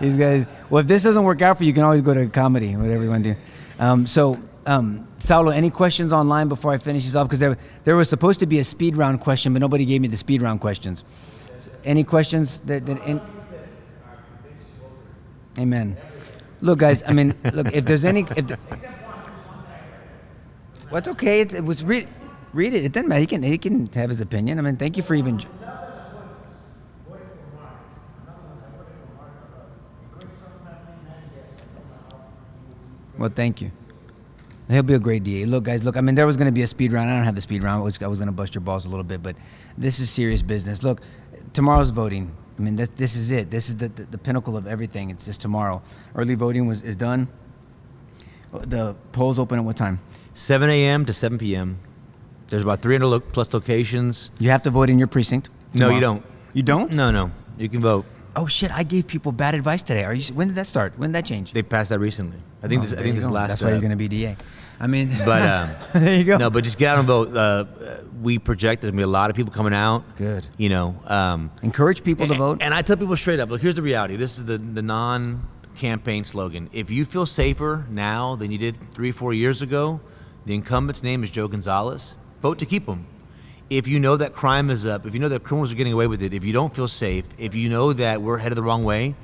These guys. Well, if this doesn't work out for you, you can always go to comedy, whatever you want to do. Saulo, any questions online before I finish these off? Because there was supposed to be a speed round question, but nobody gave me the speed round questions. Any questions? Amen. Look, guys. If there's any. What's okay? It was read it. It doesn't matter. He can have his opinion. Thank you for even. Well, thank you. He'll be a great DA. Look, guys. There was going to be a speed round. I don't have the speed round. I was going to bust your balls a little bit, but this is serious business. Look, tomorrow's voting. This is it. This is the pinnacle of everything. It's just tomorrow. Early voting is done. The polls open at what time? 7 a.m. to 7 p.m. There's about 300 plus locations. You have to vote in your precinct tomorrow. No, you don't. You don't? No. You can vote. Oh shit! I gave people bad advice today. When did that start? When did that change? They passed that recently. I think this last. That's why you're going to be DA. But there you go. No, but just get out and vote. We project there's going to be a lot of people coming out. Good. Encourage people to vote. And I tell people straight up, look, here's the reality. This is the non-campaign slogan. If you feel safer now than you did 3 or 4 years ago, the incumbent's name is Joe Gonzalez. Vote to keep him. If you know that crime is up, if you know that criminals are getting away with it, if you don't feel safe, if you know that we're headed the wrong way,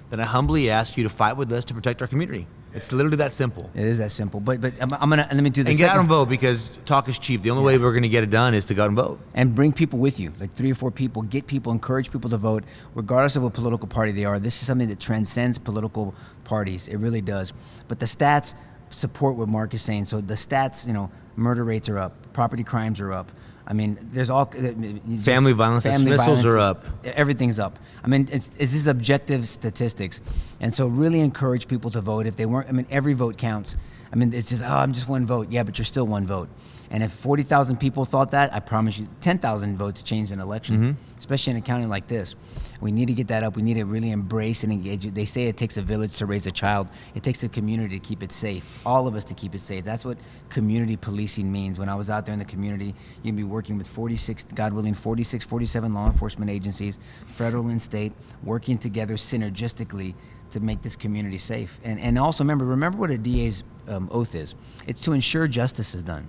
then I humbly ask you to fight with us to protect our community. It's literally that simple. It is that simple. But I'm gonna let me do this. And get out and vote, because talk is cheap. The only way we're gonna get it done is to go out and vote. And bring people with you, like 3 or 4 people. Get people, encourage people to vote, regardless of what political party they are. This is something that transcends political parties. It really does. But the stats support what Marc is saying. So the stats, murder rates are up, property crimes are up. There's all family violence dismissals are up. Everything's up. It's these objective statistics, and so really encourage people to vote if they weren't. Every vote counts. It's just I'm just one vote. Yeah, but you're still one vote. And if 40,000 people thought that, I promise you, 10,000 votes change an election, especially in a county like this. We need to get that up. We need to really embrace and engage. They say it takes a village to raise a child. It takes a community to keep it safe. All of us to keep it safe. That's what community policing means. When I was out there in the community, you'd be working with 46, God willing, 46, 47 law enforcement agencies, federal and state, working together synergistically to make this community safe. And also remember what a DA's oath is. It's to ensure justice is done.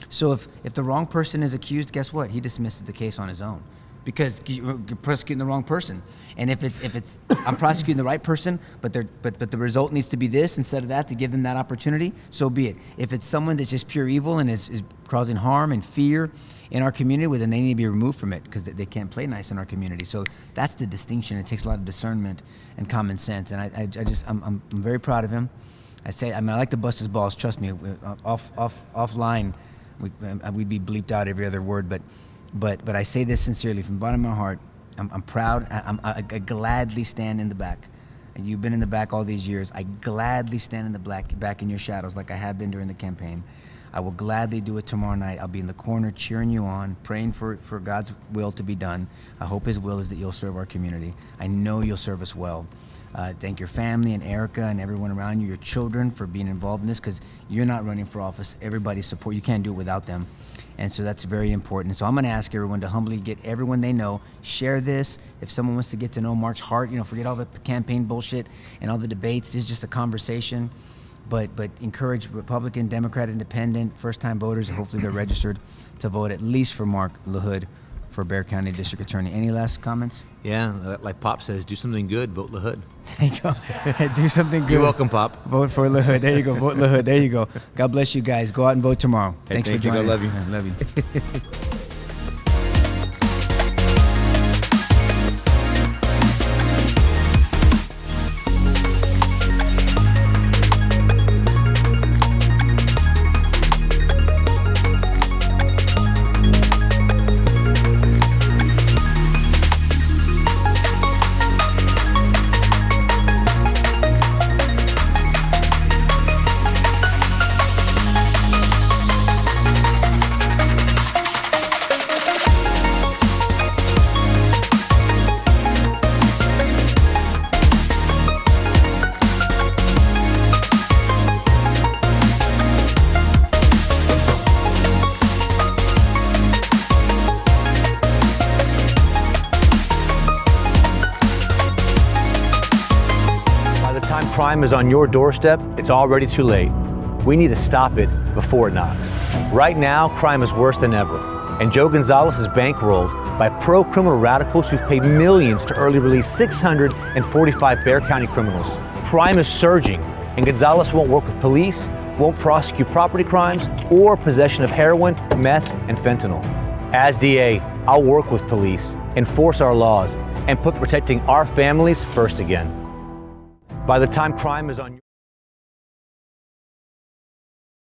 So if the wrong person is accused, guess what? He dismisses the case on his own. because you're prosecuting the wrong person. And if it's I'm prosecuting the right person, but the result needs to be this instead of that to give them that opportunity, so be it. If it's someone that's just pure evil and is causing harm and fear in our community, well, then they need to be removed from it because they can't play nice in our community. So that's the distinction. It takes a lot of discernment and common sense. And I'm very proud of him. I like to bust his balls. Trust me. Offline, we'd be bleeped out every other word. But I say this sincerely from the bottom of my heart. I'm proud. I gladly stand in the back. And you've been in the back all these years. I gladly stand in the back in your shadows like I have been during the campaign. I will gladly do it tomorrow night. I'll be in the corner cheering you on, praying for God's will to be done. I hope his will is that you'll serve our community. I know you'll serve us well. Thank your family and Erica and everyone around you, your children, for being involved in this, because you're not running for office. Everybody's support. You can't do it without them. And so that's very important. So I'm going to ask everyone to humbly get everyone they know, share this. If someone wants to get to know Marc's heart, forget all the campaign bullshit and all the debates. This is just a conversation. But encourage Republican, Democrat, Independent, first-time voters, hopefully they're registered, to vote at least for Marc Lahood for Bexar County District Attorney. Any last comments? Yeah, like Pop says, do something good, vote Lahood. There you go. Do something good. You're welcome, Pop. Vote for Lahood. There you go. Vote Lahood. There you go. God bless you guys. Go out and vote tomorrow. Hey, Thanks for joining. I love you. I love you. Crime is on your doorstep, it's already too late. We need to stop it before it knocks. Right now, crime is worse than ever, and Joe Gonzalez is bankrolled by pro-criminal radicals who've paid millions to early release 645 Bexar County criminals. Crime is surging, and Gonzalez won't work with police, won't prosecute property crimes, or possession of heroin, meth, and fentanyl. As DA, I'll work with police, enforce our laws, and put protecting our families first again. By the time crime is on